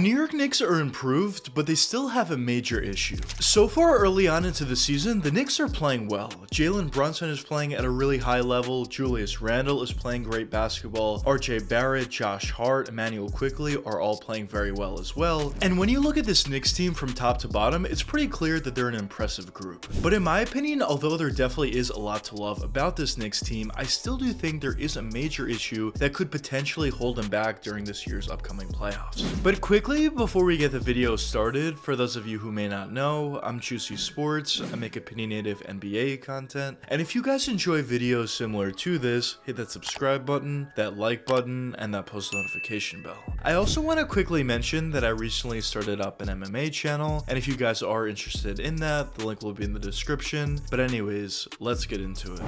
New York Knicks are improved, but they still have a major issue. So far early on into the season, the Knicks are playing well. Jalen Brunson is playing at a really high level, Julius Randle is playing great basketball, RJ Barrett, Josh Hart, Emmanuel Quickley are all playing very well as well. And when you look at this Knicks team from top to bottom, it's pretty clear that they're an impressive group. But in my opinion, although there definitely is a lot to love about this Knicks team, I still do think there is a major issue that could potentially hold them back during this year's upcoming playoffs. But quickly, before we get the video started, for those of you who may not know, I'm Juicy Sports. I make opinionated NBA content. And if you guys enjoy videos similar to this, hit that subscribe button, that like button, and that post notification bell. I also want to quickly mention that I recently started up an MMA channel, and if you guys are interested in that, the link will be in the description. But anyways, let's get into it.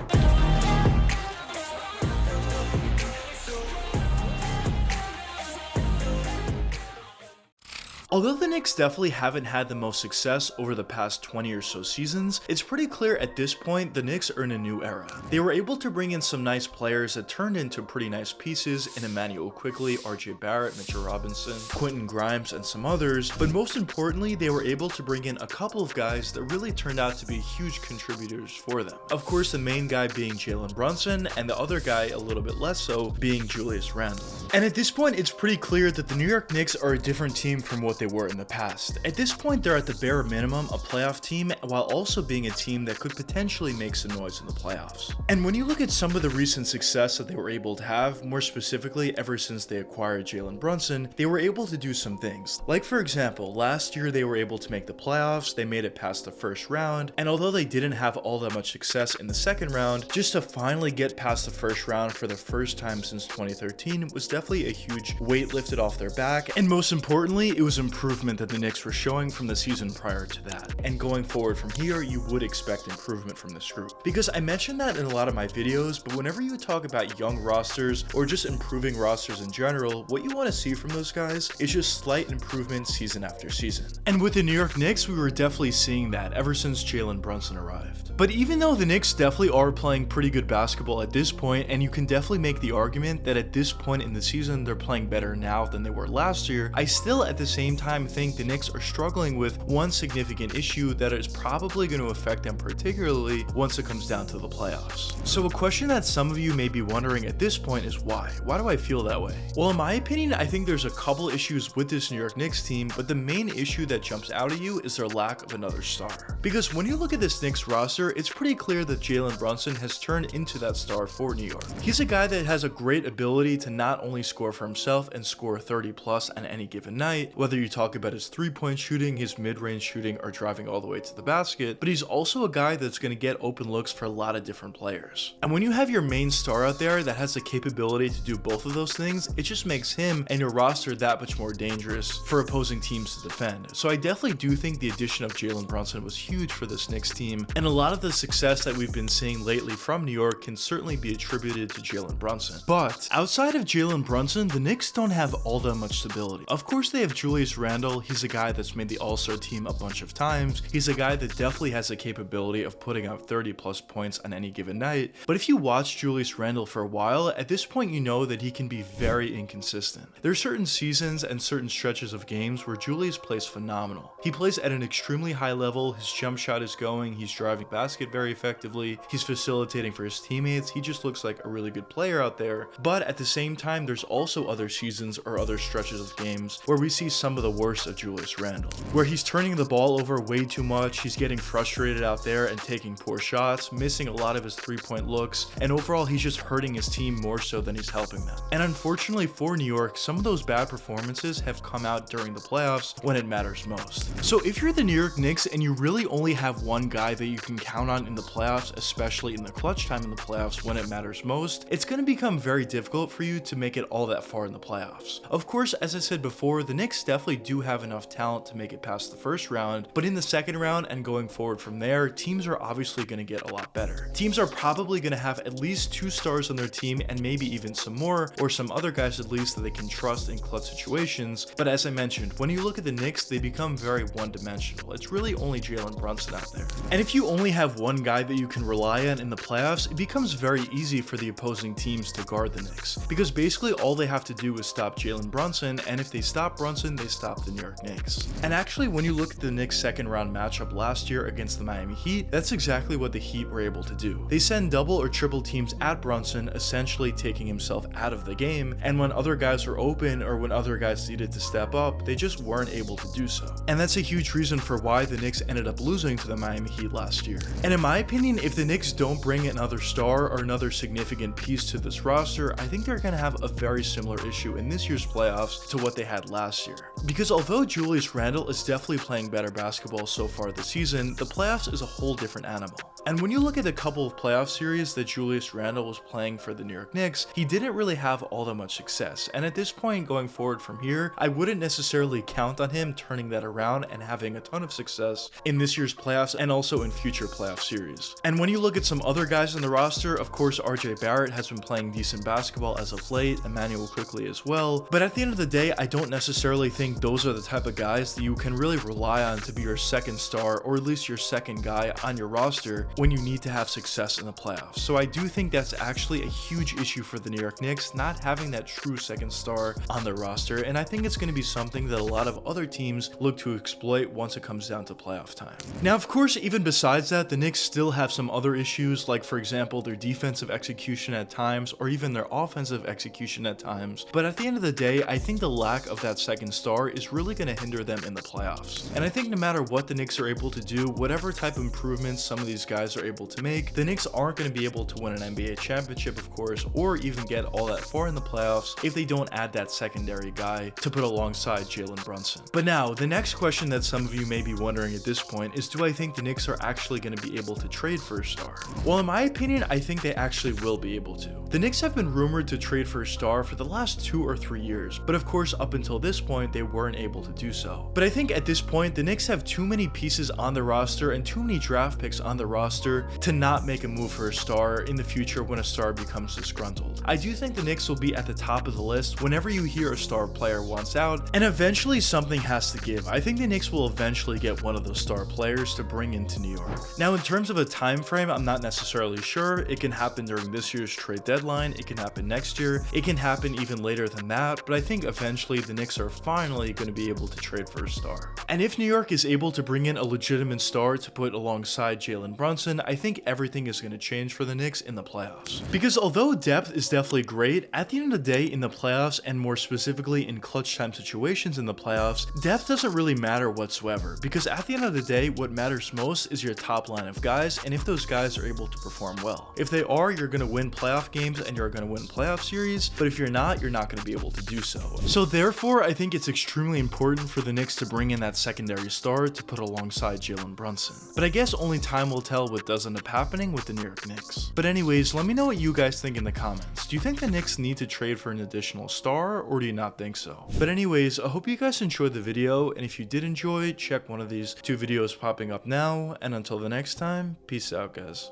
Although the Knicks definitely haven't had the most success over the past 20 or so seasons, it's pretty clear at this point the Knicks are in a new era. They were able to bring in some nice players that turned into pretty nice pieces in Emmanuel Quickley, RJ Barrett, Mitchell Robinson, Quentin Grimes, and some others, but most importantly, they were able to bring in a couple of guys that really turned out to be huge contributors for them. Of course, the main guy being Jalen Brunson, and the other guy a little bit less so being Julius Randle. And at this point, it's pretty clear that the New York Knicks are a different team from what they were in the past. At this point, they're at the bare minimum a playoff team, while also being a team that could potentially make some noise in the playoffs. And when you look at some of the recent success that they were able to have, more specifically ever since they acquired Jalen Brunson, they were able to do some things. Like for example, last year they were able to make the playoffs, they made it past the first round, and although they didn't have all that much success in the second round, just to finally get past the first round for the first time since 2013 was definitely a huge weight lifted off their back, and most importantly, it was improvement that the Knicks were showing from the season prior to that. And going forward from here, you would expect improvement from this group. Because I mentioned that in a lot of my videos, but whenever you talk about young rosters or just improving rosters in general, what you want to see from those guys is just slight improvement season after season. And with the New York Knicks, we were definitely seeing that ever since Jalen Brunson arrived. But even though the Knicks definitely are playing pretty good basketball at this point, and you can definitely make the argument that at this point in the season they're playing better now than they were last year, I still at the same time think the Knicks are struggling with one significant issue that is probably going to affect them particularly once it comes down to the playoffs. So a question that some of you may be wondering at this point is why? Why do I feel that way? Well, in my opinion, I think there's a couple issues with this New York Knicks team, but the main issue that jumps out at you is their lack of another star. Because when you look at this Knicks roster, it's pretty clear that Jalen Brunson has turned into that star for New York. He's a guy that has a great ability to not only score for himself and score 30 plus on any given night, whether you talk about his three-point shooting, his mid-range shooting, or driving all the way to the basket, but he's also a guy that's going to get open looks for a lot of different players. And when you have your main star out there that has the capability to do both of those things, it just makes him and your roster that much more dangerous for opposing teams to defend. So I definitely do think the addition of Jalen Brunson was huge for this Knicks team, and a lot of the success that we've been seeing lately from New York can certainly be attributed to Jalen Brunson. But outside of Jalen Brunson, the Knicks don't have all that much stability. Of course, they have Julius Randle. He's a guy that's made the All-Star team a bunch of times. He's a guy that definitely has the capability of putting up 30 plus points on any given night. But if you watch Julius Randle for a while, at this point you know that he can be very inconsistent. There are certain seasons and certain stretches of games where Julius plays phenomenal. He plays at an extremely high level, his jump shot is going, he's driving basket very effectively, he's facilitating for his teammates, he just looks like a really good player out there. But at the same time, there's also other seasons or other stretches of games where we see some of the worst of Julius Randle, where he's turning the ball over way too much, he's getting frustrated out there and taking poor shots, missing a lot of his three-point looks, and overall he's just hurting his team more so than he's helping them. And unfortunately for New York, some of those bad performances have come out during the playoffs when it matters most. So if you're the New York Knicks and you really only have one guy that you can count on in the playoffs, especially in the clutch time in the playoffs when it matters most, it's going to become very difficult for you to make it all that far in the playoffs. Of course, as I said before, the Knicks definitely do have enough talent to make it past the first round, but in the second round and going forward from there, teams are obviously going to get a lot better. Teams are probably going to have at least 2 stars on their team and maybe even some more, or some other guys at least that they can trust in clutch situations. But as I mentioned, when you look at the Knicks, they become very one-dimensional. It's really only Jalen Brunson out there. And if you only have one guy that you can rely on in the playoffs, it becomes very easy for the opposing teams to guard the Knicks, because basically all they have to do is stop Jalen Brunson, and if they stop Brunson, they stop stop the New York Knicks. And actually, when you look at the Knicks' second round matchup last year against the Miami Heat, that's exactly what the Heat were able to do. They send double or triple teams at Brunson, essentially taking himself out of the game, and when other guys were open or when other guys needed to step up, they just weren't able to do so. And that's a huge reason for why the Knicks ended up losing to the Miami Heat last year. And in my opinion, if the Knicks don't bring another star or another significant piece to this roster, I think they're going to have a very similar issue in this year's playoffs to what they had last year. Because although Julius Randle is definitely playing better basketball so far this season, the playoffs is a whole different animal. And when you look at a couple of playoff series that Julius Randle was playing for the New York Knicks, he didn't really have all that much success. And at this point going forward from here, I wouldn't necessarily count on him turning that around and having a ton of success in this year's playoffs and also in future playoff series. And when you look at some other guys in the roster, of course RJ Barrett has been playing decent basketball as of late, Emmanuel Quickley as well, but at the end of the day, I don't necessarily think those are the type of guys that you can really rely on to be your second star or at least your second guy on your roster when you need to have success in the playoffs. So I do think that's actually a huge issue for the New York Knicks, not having that true second star on their roster, and I think it's going to be something that a lot of other teams look to exploit once it comes down to playoff time. Now, of course, even besides that, the Knicks still have some other issues, like for example, their defensive execution at times, or even their offensive execution at times, but at the end of the day, I think the lack of that second star is really going to hinder them in the playoffs. And I think no matter what the Knicks are able to do, whatever type of improvements some of these guys are able to make, the Knicks aren't going to be able to win an NBA championship, of course, or even get all that far in the playoffs if they don't add that secondary guy to put alongside Jalen Brunson. But now, the next question that some of you may be wondering at this point is, do I think the Knicks are actually going to be able to trade for a star? Well, in my opinion, I think they actually will be able to. The Knicks have been rumored to trade for a star for the last 2 or 3 years, but of course, up until this point, they weren't able to do so. But I think at this point, the Knicks have too many pieces on the roster and too many draft picks on the roster to not make a move for a star in the future when a star becomes disgruntled. I do think the Knicks will be at the top of the list whenever you hear a star player wants out, and eventually something has to give. I think the Knicks will eventually get one of those star players to bring into New York. Now, in terms of a time frame, I'm not necessarily sure. It can happen during this year's trade deadline, it can happen next year, it can happen even later than that, but I think eventually the Knicks are finally going to be able to trade for a star. And if New York is able to bring in a legitimate star to put alongside Jalen Brunson, I think everything is going to change for the Knicks in the playoffs. Because although depth is definitely great, at the end of the day in the playoffs, and more specifically in clutch time situations in the playoffs, depth doesn't really matter whatsoever, because at the end of the day, what matters most is your top line of guys, and if those guys are able to perform well. If they are, you're going to win playoff games and you're going to win playoff series, but if you're not going to be able to do so. So therefore, I think it's extremely important for the Knicks to bring in that secondary star to put alongside Jalen Brunson. But I guess only time will tell what does end up happening with the New York Knicks. But anyways, let me know what you guys think in the comments. Do you think the Knicks need to trade for an additional star, or do you not think so? But anyways, I hope you guys enjoyed the video, and if you did enjoy, check one of these 2 videos popping up now, and until the next time, peace out guys.